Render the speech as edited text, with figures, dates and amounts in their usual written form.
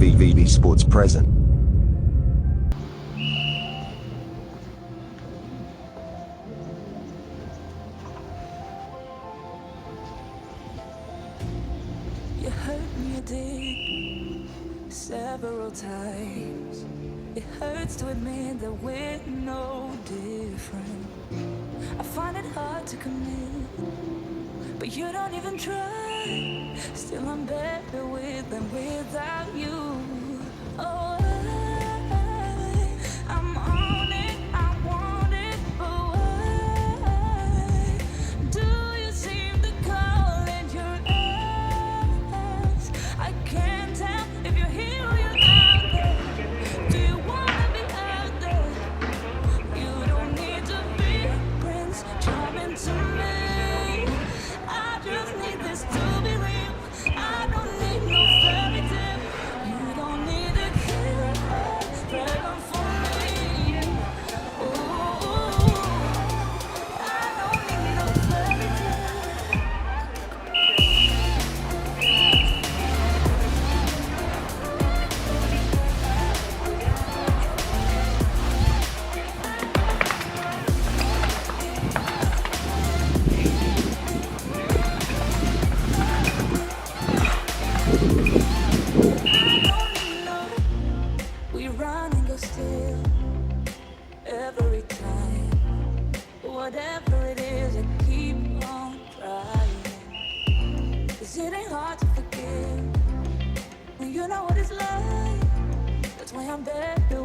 VVV Sports present. You hurt me, you did, several times. It hurts to admit that we're no different. I find it hard to commit, but you don't even try. Still I'm better with than without you. Oh, I'm on it, I want it, but why do you seem to call it your eyes? I can't tell if you're here or you're out there. Do you wanna be out there? You don't need to be Prince charming to me. I just need this to be real. I don't need no fairy tale. You don't need a killer dragon for me. Ooh, I don't need no fairy tale. We run and go still every time. Whatever it is, I keep on trying. 'Cause it ain't hard to forgive when you know what it's like. That's why I'm better